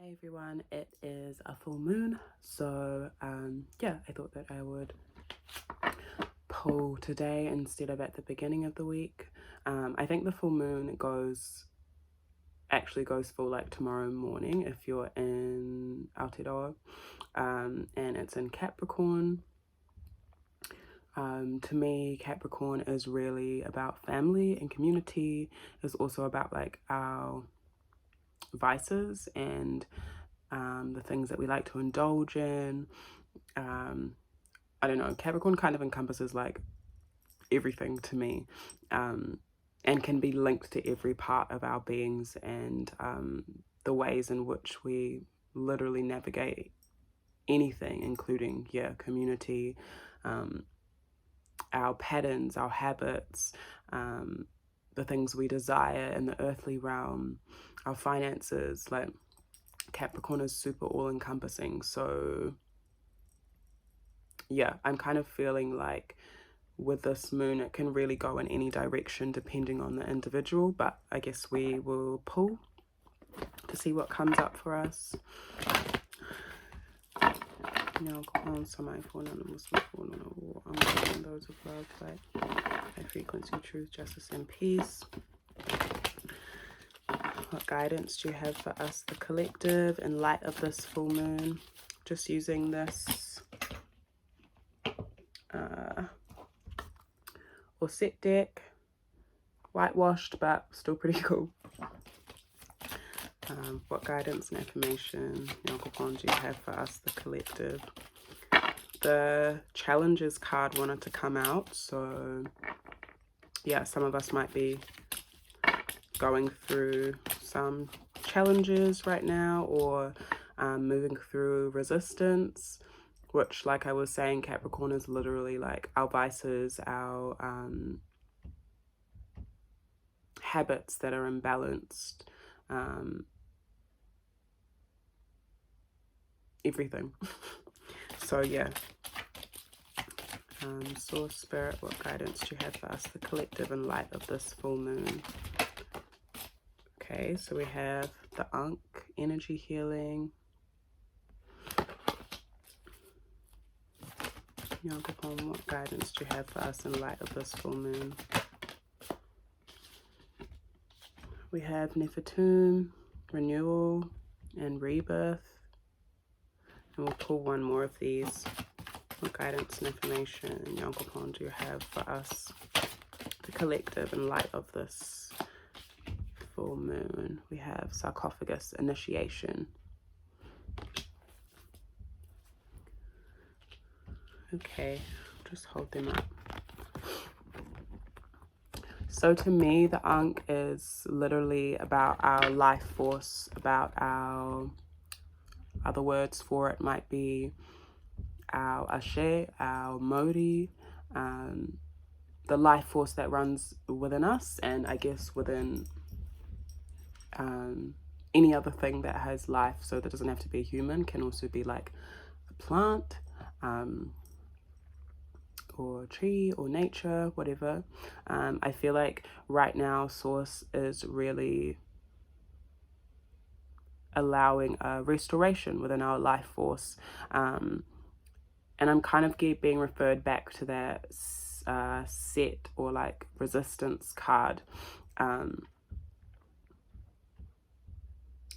Hey everyone, it is a full moon, so yeah, I thought that I would pull today instead of at the beginning of the week. I think the full moon actually goes full like tomorrow morning if you're in Aotearoa, and it's in Capricorn. To me, Capricorn is really about family and community. It's also about like our vices and the things that we like to indulge in. I don't know, Capricorn kind of encompasses like everything to me, and can be linked to every part of our beings and the ways in which we literally navigate anything, including, community, our patterns, our habits, the things we desire in the earthly realm, our finances. Like, Capricorn is super all-encompassing. So yeah, I'm kind of feeling like with this moon it can really go in any direction depending on the individual, but I guess we will pull to see what comes up for us. Now, those of love, like high frequency, truth, justice, and peace. What guidance do you have for us, the collective, in light of this full moon? Just using this set deck, whitewashed but still pretty cool. What guidance and affirmation, do you have for us, the collective? The challenges card wanted to come out, so yeah, some of us might be going through some challenges right now, or moving through resistance, which, like I was saying, Capricorn is literally like our vices, our habits that are imbalanced, everything. So yeah, Source, Spirit, what guidance do you have for us, the collective, in light of this full moon? Okay, so we have the Ankh, energy healing. What guidance do you have for us in light of this full moon? We have Nefertum, renewal and rebirth. And we'll pull one more of these. What guidance and information, Nyankopon, do you have for us, the collective, in light of this full moon? We have sarcophagus, initiation. Okay, just hold them up. So to me, the Ankh is literally about our life force, about our, other words for it might be our Ashe, our Modi, the life force that runs within us, and I guess within any other thing that has life. So that doesn't have to be a human, can also be like a plant, or tree or nature, whatever. I feel like right now Source is really allowing a restoration within our life force, and I'm kind of being referred back to that set or like resistance card,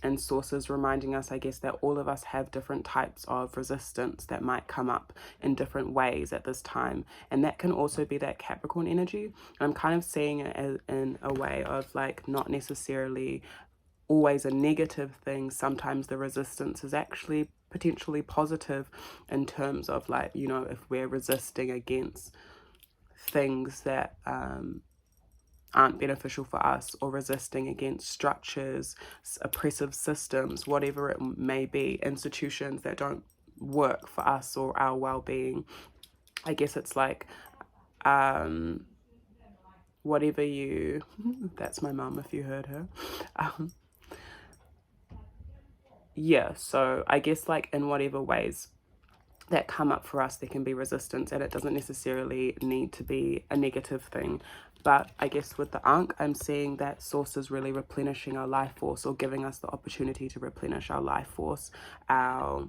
and Sources reminding us, I guess, that all of us have different types of resistance that might come up in different ways at this time. And that can also be that Capricorn energy. And I'm kind of seeing it as, in a way of like not necessarily always a negative thing. Sometimes the resistance is actually potentially positive in terms of like, you know, if we're resisting against things that aren't beneficial for us, or resisting against structures, oppressive systems, whatever it may be, institutions that don't work for us or our well-being. I guess it's like whatever you that's my mum if you heard her. Yeah, so I guess like in whatever ways that come up for us. There can be resistance, and it doesn't necessarily need to be a negative thing. But I guess with the Ankh, I'm seeing that source is really replenishing our life force, or giving us the opportunity to replenish our life force. And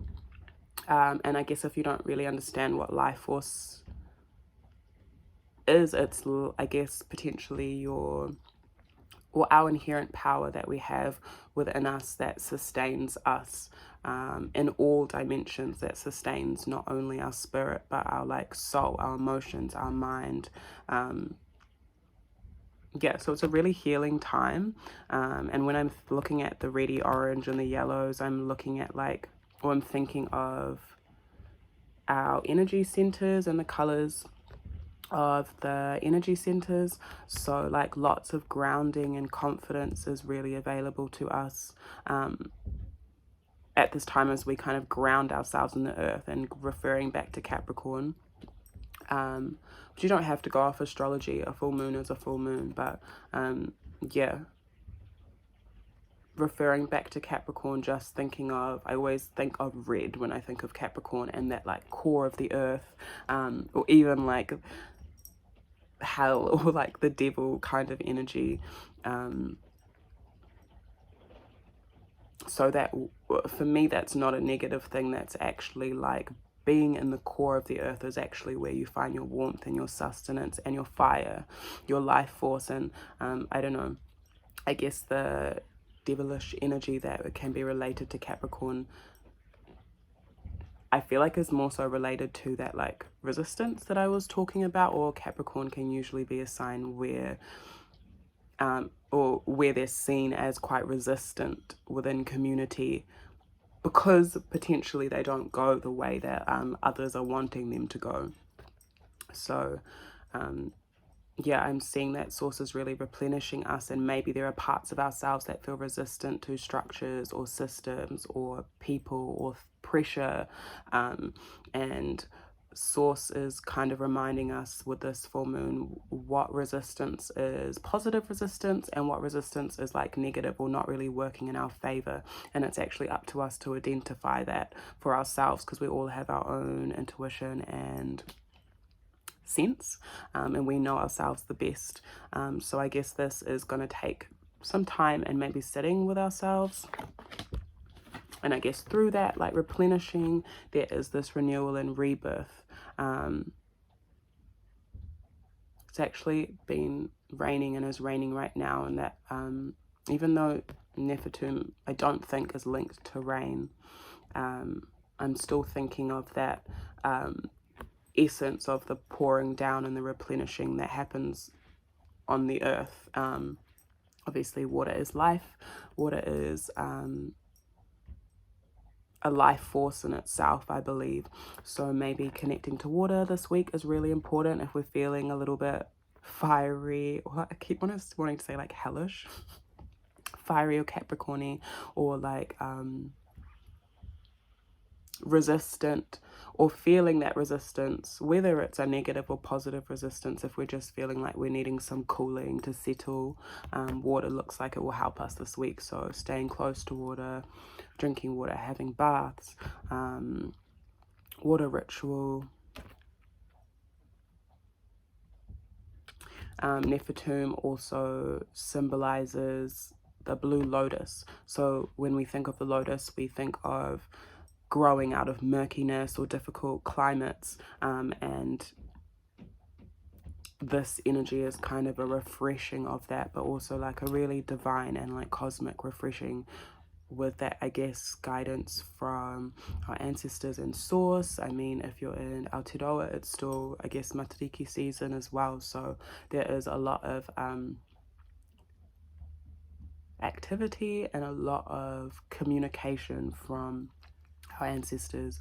I guess if you don't really understand what life force is, it's, I guess, potentially your, or our inherent power that we have within us that sustains us in all dimensions, that sustains not only our spirit but our like soul, our emotions, our mind. Yeah, so it's a really healing time. And when I'm looking at the reddy orange and the yellows, I'm looking at like, or I'm thinking of our energy centers and the colors of the energy centers. So like lots of grounding and confidence is really available to us at this time, as we kind of ground ourselves in the earth. And referring back to Capricorn, but you don't have to go off astrology. A full moon is a full moon, but yeah, referring back to Capricorn, just thinking of, I always think of red when I think of Capricorn, and that like core of the earth, or even like hell, or like the devil kind of energy. So that, for me, that's not a negative thing. That's actually like being in the core of the earth is actually where you find your warmth and your sustenance and your fire, your life force. And I don't know, I guess the devilish energy that can be related to Capricorn, I feel like is more so related to that like resistance that I was talking about. Or Capricorn can usually be a sign where or where they're seen as quite resistant within community, because potentially they don't go the way that others are wanting them to go. So yeah, I'm seeing that source is really replenishing us, and maybe there are parts of ourselves that feel resistant to structures or systems or people or pressure, and source is kind of reminding us with this full moon what resistance is positive resistance and what resistance is like negative or not really working in our favor. And it's actually up to us to identify that for ourselves, because we all have our own intuition and sense, and we know ourselves the best. So I guess this is going to take some time and maybe sitting with ourselves. And I guess through that, like replenishing, there is this renewal and rebirth. It's actually been raining and is raining right now, and that even though Nefertum I don't think is linked to rain, I'm still thinking of that essence of the pouring down and the replenishing that happens on the earth. Obviously water is life, water is a life force in itself, I believe. So maybe connecting to water this week is really important if we're feeling a little bit fiery, or I keep wanting to say like hellish, fiery or Capricorny, or like resistant, or feeling that resistance, whether it's a negative or positive resistance. If we're just feeling like we're needing some cooling to settle, water looks like it will help us this week. So staying close to water, drinking water, having baths, water ritual. Nefertum also symbolizes the blue lotus. So when we think of the lotus, we think of growing out of murkiness or difficult climates, and this energy is kind of a refreshing of that, but also like a really divine and like cosmic refreshing with that, I guess, guidance from our ancestors and source. I mean, if you're in Aotearoa, it's still, I guess, Matariki season as well. So there is a lot of activity and a lot of communication from our ancestors,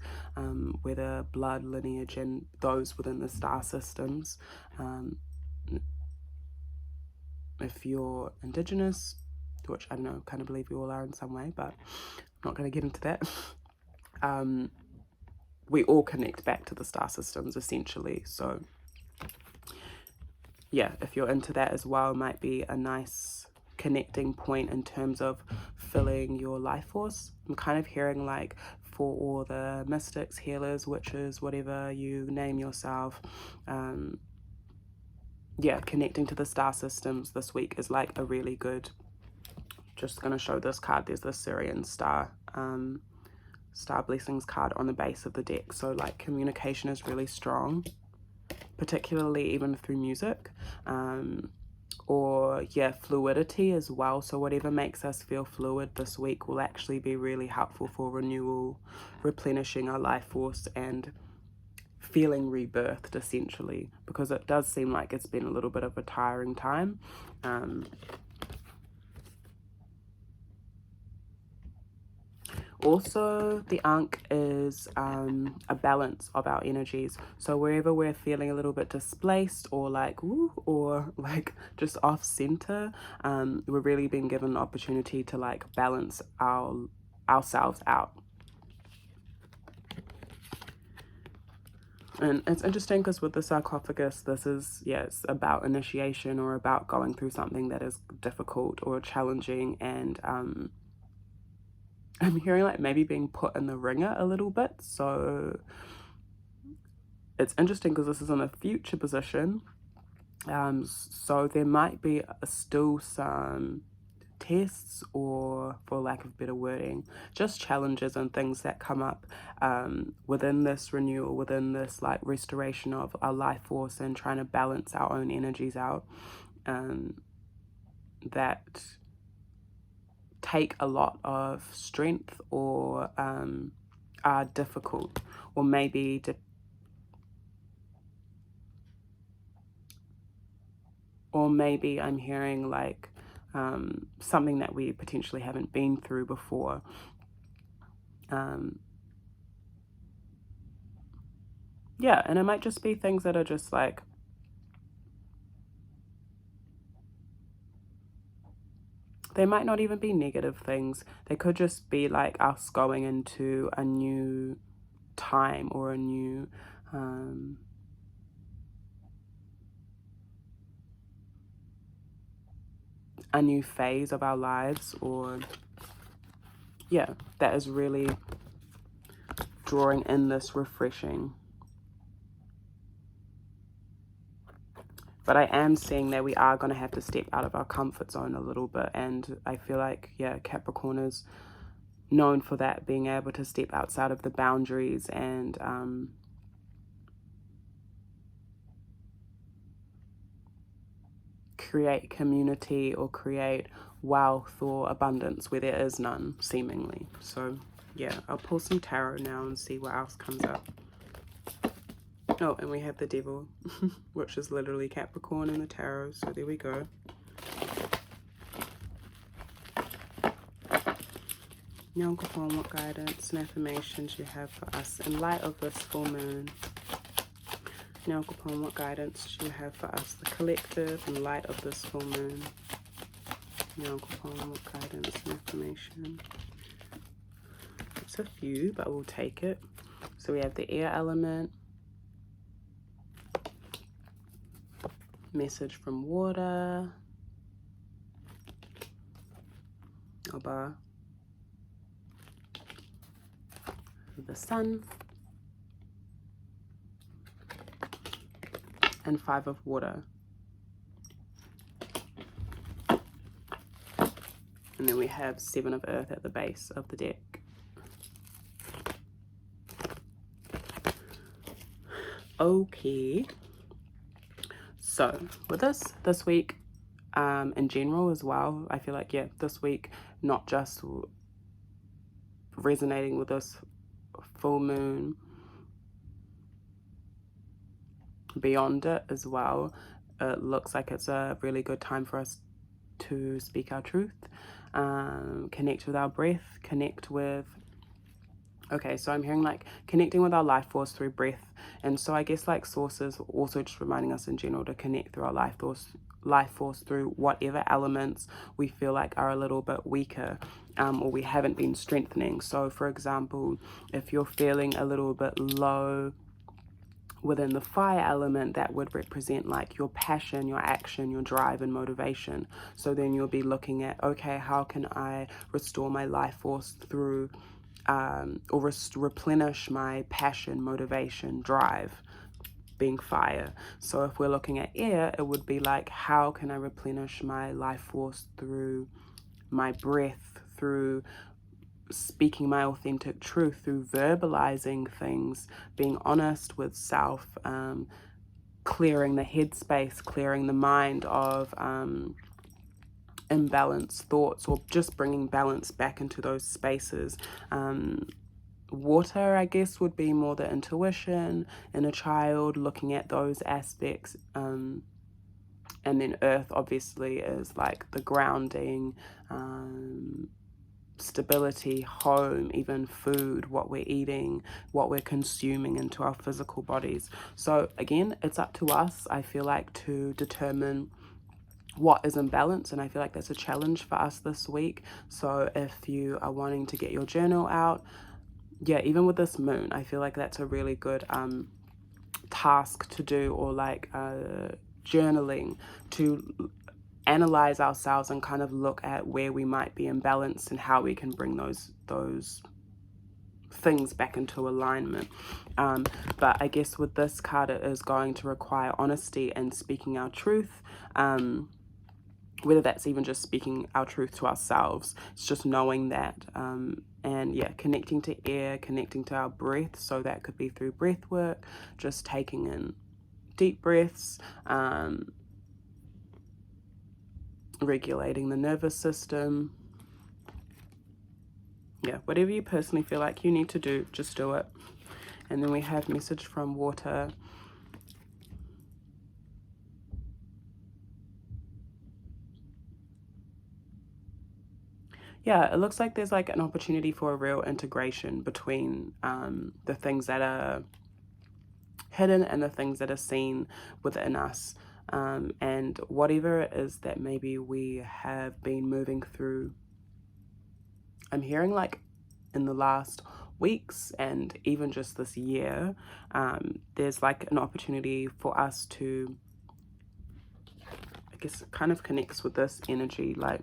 whether blood, lineage, and those within the star systems. If you're Indigenous, which I don't know, kind of believe you all are in some way, but I'm not going to get into that. We all connect back to the star systems essentially. So yeah, if you're into that as well, might be a nice connecting point in terms of filling your life force. I'm kind of hearing like for all the mystics, healers, witches, whatever you name yourself. Yeah, connecting to the star systems this week is like a really good, just going to show this card. There's the Syrian star blessings card on the base of the deck. So like communication is really strong, particularly even through music, or yeah, fluidity as well. So whatever makes us feel fluid this week will actually be really helpful for renewal, replenishing our life force, and feeling rebirthed essentially, because it does seem like it's been a little bit of a tiring time. Also, the Ankh is a balance of our energies. So wherever we're feeling a little bit displaced or like, ooh, or like just off center, we're really being given an opportunity to like balance ourselves out. And it's interesting because with the sarcophagus, this is, yeah, it's about initiation or about going through something that is difficult or challenging. And I'm hearing like maybe being put in the ringer a little bit. So it's interesting because this is in a future position. So there might be still some tests, or for lack of better wording, just challenges and things that come up within this renewal, within this like restoration of our life force and trying to balance our own energies out, that take a lot of strength or are difficult, or maybe I'm hearing like something that we potentially haven't been through before. Yeah, and it might just be things that are just like, they might not even be negative things. They could just be like us going into a new time or a new phase of our lives, or yeah, that is really drawing in this refreshing. But I am seeing that we are going to have to step out of our comfort zone a little bit. And I feel like, yeah, Capricorn is known for that, being able to step outside of the boundaries and create community or create wealth or abundance where there is none, seemingly. So, yeah, I'll pull some tarot now and see what else comes up. Oh, and we have the Devil, which is literally Capricorn in the tarot. So there we go. Nyankophon, what guidance and affirmations you have for us in light of this full moon? Nyankophon, what guidance do you have for us, the collective, in light of this full moon? Nyankophon, what guidance and affirmation? It's a few, but we'll take it. So we have the air element, message from water, Oba, the sun, and 5 of water. And then we have 7 of earth at the base of the deck. Okay. So with this week, in general as well, I feel like, yeah, this week, not just resonating with this full moon, beyond it as well, it looks like it's a really good time for us to speak our truth, connect with our breath, connect with, okay, so I'm hearing like connecting with our life force through breath. And so I guess like sources also just reminding us in general to connect through our life force through whatever elements we feel like are a little bit weaker, or we haven't been strengthening. So for example, if you're feeling a little bit low within the fire element, that would represent like your passion, your action, your drive and motivation. So then you'll be looking at, okay, how can I restore my life force through or replenish my passion, motivation, drive, being fire. So if we're looking at air, it would be like, how can I replenish my life force through my breath, through speaking my authentic truth, through verbalizing things, being honest with self, clearing the headspace, clearing the mind of imbalanced thoughts, or just bringing balance back into those spaces. Water, I guess, would be more the intuition in a child, looking at those aspects. And then earth obviously is like the grounding, stability, home, even food, what we're eating, what we're consuming into our physical bodies. So again, it's up to us, I feel like, to determine what is in balance, and I feel like that's a challenge for us this week. So if you are wanting to get your journal out, yeah, even with this moon, I feel like that's a really good task to do, or like journaling, to analyze ourselves and kind of look at where we might be imbalanced and how we can bring those things back into alignment. But I guess with this card, it is going to require honesty and speaking our truth, whether that's even just speaking our truth to ourselves. It's just knowing that, and yeah, connecting to air, connecting to our breath. So that could be through breath work, just taking in deep breaths, regulating the nervous system. Yeah, whatever you personally feel like you need to do, just do it. And then we have message from water. Yeah, it looks like there's like an opportunity for a real integration between the things that are hidden and the things that are seen within us. And whatever it is that maybe we have been moving through, I'm hearing like in the last weeks and even just this year, there's like an opportunity for us to, I guess, kind of connects with this energy, like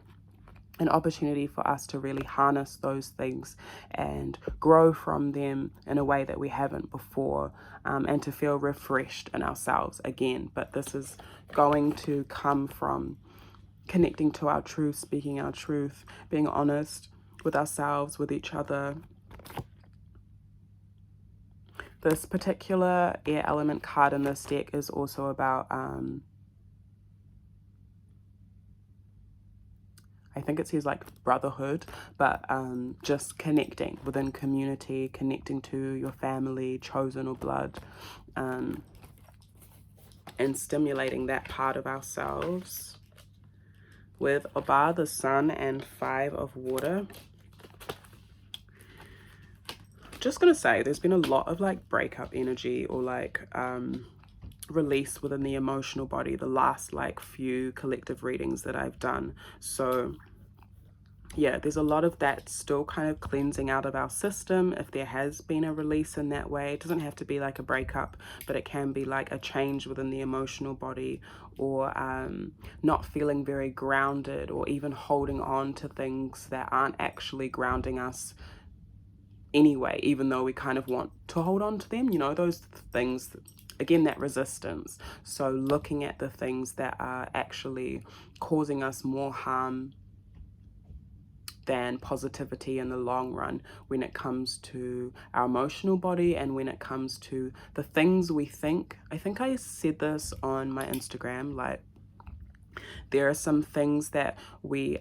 an opportunity for us to really harness those things and grow from them in a way that we haven't before, and to feel refreshed in ourselves again. But this is going to come from connecting to our truth, speaking our truth, being honest with ourselves, with each other. This particular air element card in this deck is also about I think it says like brotherhood, but just connecting within community, connecting to your family, chosen or blood, and stimulating that part of ourselves. With Oba, the sun, and 5 of water. Just gonna say there's been a lot of like breakup energy, or like release within the emotional body, the last like few collective readings that I've done. So yeah, there's a lot of that still kind of cleansing out of our system. If there has been a release in that way, it doesn't have to be like a breakup, but it can be like a change within the emotional body, or not feeling very grounded, or even holding on to things that aren't actually grounding us anyway, even though we kind of want to hold on to them, you know, those things, again, that resistance. So looking at the things that are actually causing us more harm than positivity in the long run, when it comes to our emotional body, and when it comes to the things we think. I think I said this on my Instagram, like there are some things that we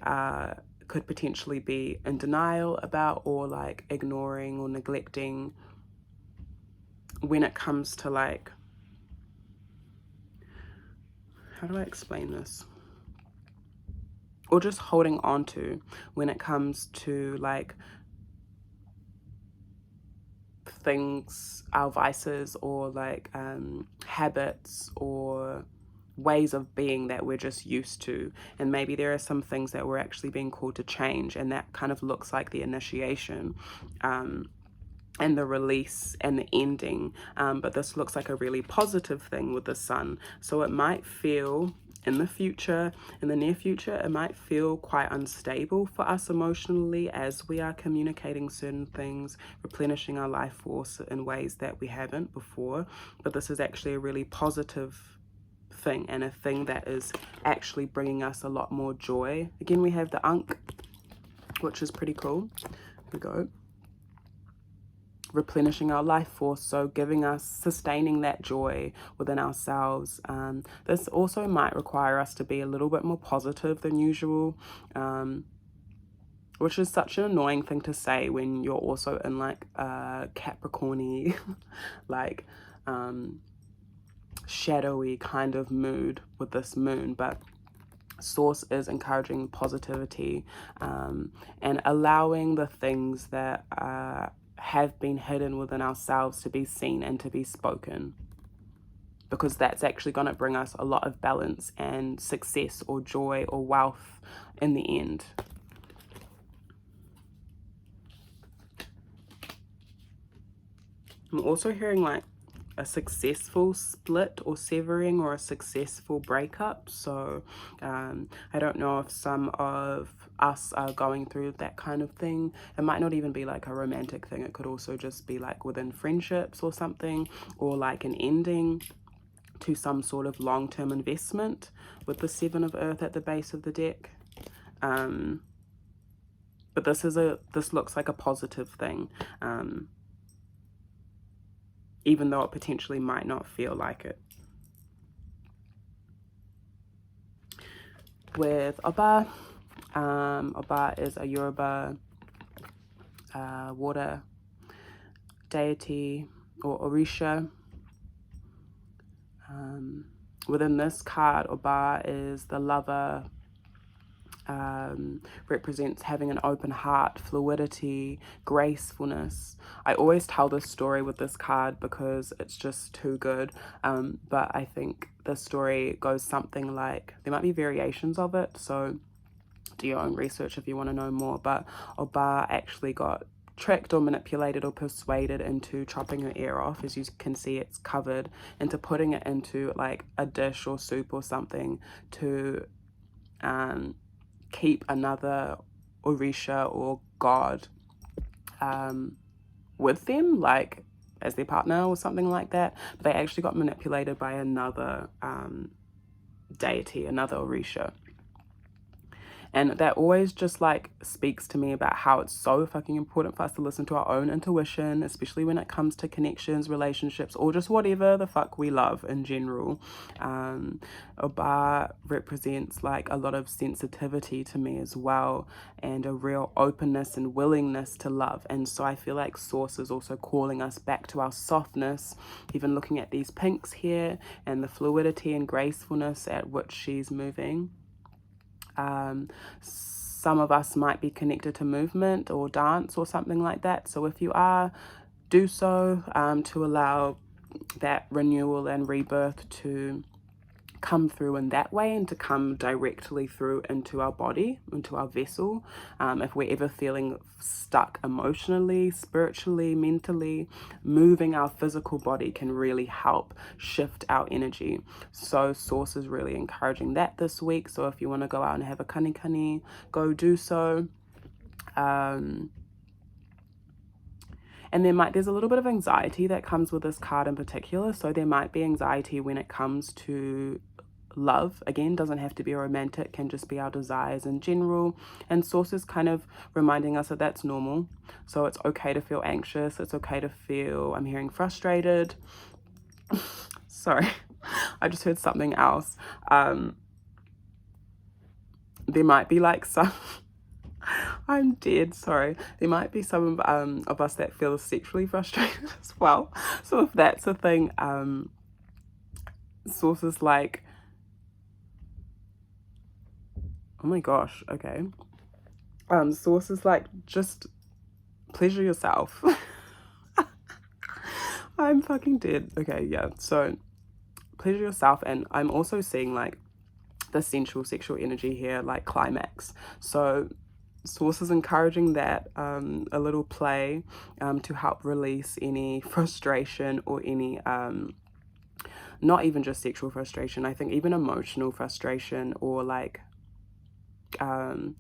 could potentially be in denial about, or like ignoring or neglecting, when it comes to like, how do I explain this? Or just holding on to, when it comes to like things, our vices, or like habits or ways of being that we're just used to. And maybe there are some things that we're actually being called to change, and that kind of looks like the initiation and the release and the ending. But this looks like a really positive thing with the sun. So it might feel in the future, in the near future, it might feel quite unstable for us emotionally as we are communicating certain things, replenishing our life force in ways that we haven't before. But this is actually a really positive thing, and a thing that is actually bringing us a lot more joy. Again, we have the Ankh, which is pretty cool. Here we go. Replenishing our life force, so giving us, sustaining that joy within ourselves. This also might require us to be a little bit more positive than usual, which is such an annoying thing to say when you're also in like a Capricorn-y like shadowy kind of mood with this moon. But Source is encouraging positivity, and allowing the things that have been hidden within ourselves to be seen and to be spoken, because that's actually going to bring us a lot of balance and success or joy or wealth in the end. I'm also hearing like a successful split or severing, or a successful breakup. So I don't know if some of us are going through that kind of thing. It might not even be like a romantic thing. It could also just be like within friendships or something, or like an ending to some sort of long-term investment with the Seven of Earth at the base of the deck. But this looks like a positive thing. Even though it potentially might not feel like it. With Oba, Oba is a Yoruba water deity or Orisha. Within this card, Oba is the lover, represents having an open heart, fluidity, gracefulness. I always tell this story with this card because it's just too good, but I think the story goes something like, there might be variations of it, so do your own research if you want to know more, but Oba actually got tricked or manipulated or persuaded into chopping her ear off. As you can see, it's covered, into putting it into like a dish or soup or something to keep another Orisha or god with them, like as their partner or something like that. But they actually got manipulated by another deity, another Orisha. And that always just like speaks to me about how it's so fucking important for us to listen to our own intuition, especially when it comes to connections, relationships, or just whatever the fuck we love in general. Oba represents like a lot of sensitivity to me as well, and a real openness and willingness to love. And so I feel like Source is also calling us back to our softness, even looking at these pinks here and the fluidity and gracefulness at which she's moving. Some of us might be connected to movement or dance or something like that. So if you are, do so to allow that renewal and rebirth to come through in that way, and to come directly through into our body, into our vessel. If we're ever feeling stuck emotionally, spiritually, mentally, moving our physical body can really help shift our energy. So Source is really encouraging that this week. So if you want to go out and have a kani, go do so. And there's a little bit of anxiety that comes with this card in particular. So there might be anxiety when it comes to love. Again, doesn't have to be romantic, can just be our desires in general. And Source is kind of reminding us that that's normal. So it's okay to feel anxious. It's okay to feel, I'm hearing frustrated. Sorry, I just heard something else. There might be like some... I'm dead, sorry. There might be some of us that feel sexually frustrated as well. So if that's a thing, Source is like, oh my gosh, okay. Source is like, just pleasure yourself. I'm fucking dead. Okay, yeah, so pleasure yourself. And I'm also seeing like the sensual sexual energy here, like climax. So Source is encouraging that, a little play to help release any frustration or any not even just sexual frustration, I think even emotional frustration, or like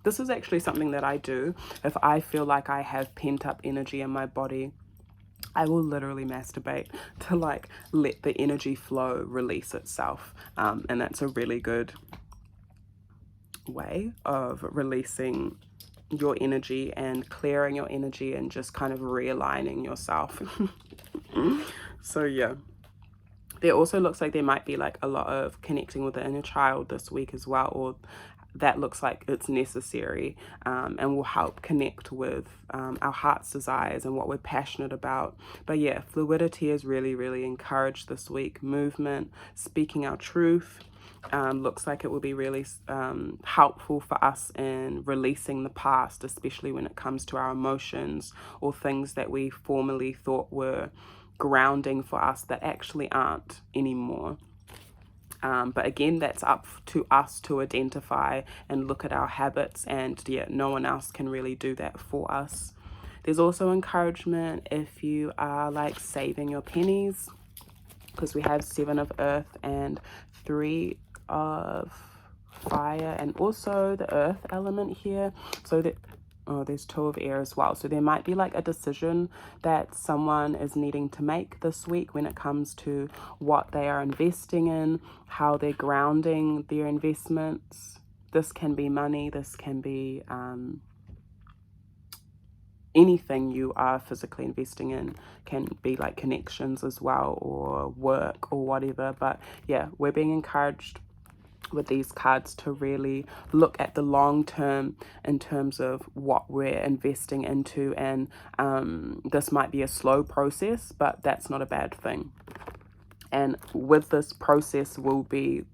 this is actually something that I do. If I feel like I have pent up energy in my body, I will literally masturbate to like let the energy flow release itself, and that's a really good way of releasing your energy and clearing your energy and just kind of realigning yourself. So yeah, there also looks like there might be like a lot of connecting with the inner child this week as well, or that looks like it's necessary, and will help connect with our heart's desires and what we're passionate about. But yeah, fluidity is really, really encouraged this week. Movement, speaking our truth, looks like it will be really helpful for us in releasing the past, especially when it comes to our emotions or things that we formerly thought were grounding for us that actually aren't anymore. But again, that's up to us to identify and look at our habits, and yeah, no one else can really do that for us. There's also encouragement if you are like saving your pennies, because we have 7 of earth and 3 of fire, and also the earth element here. So that, oh, there's 2 of air as well. So there might be like a decision that someone is needing to make this week when it comes to what they are investing in, how they're grounding their investments. This can be money, this can be anything you are physically investing in, can be like connections as well, or work or whatever. But yeah, we're being encouraged with these cards to really look at the long term in terms of what we're investing into, and this might be a slow process, but that's not a bad thing. And with this process will be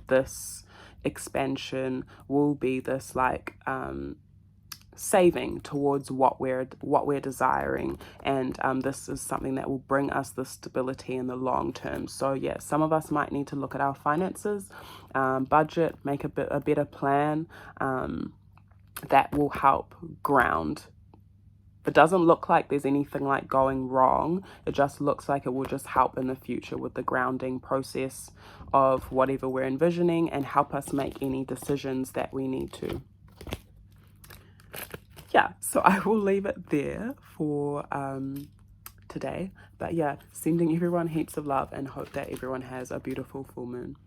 this expansion, will be this like saving towards what we're desiring, and this is something that will bring us the stability in the long term. So yeah, some of us might need to look at our finances, budget, make a better plan, that will help ground. It doesn't look like there's anything like going wrong. It just looks like it will just help in the future with the grounding process of whatever we're envisioning, and help us make any decisions that we need to. Yeah, so I will leave it there for today. But yeah, sending everyone heaps of love, and hope that everyone has a beautiful full moon.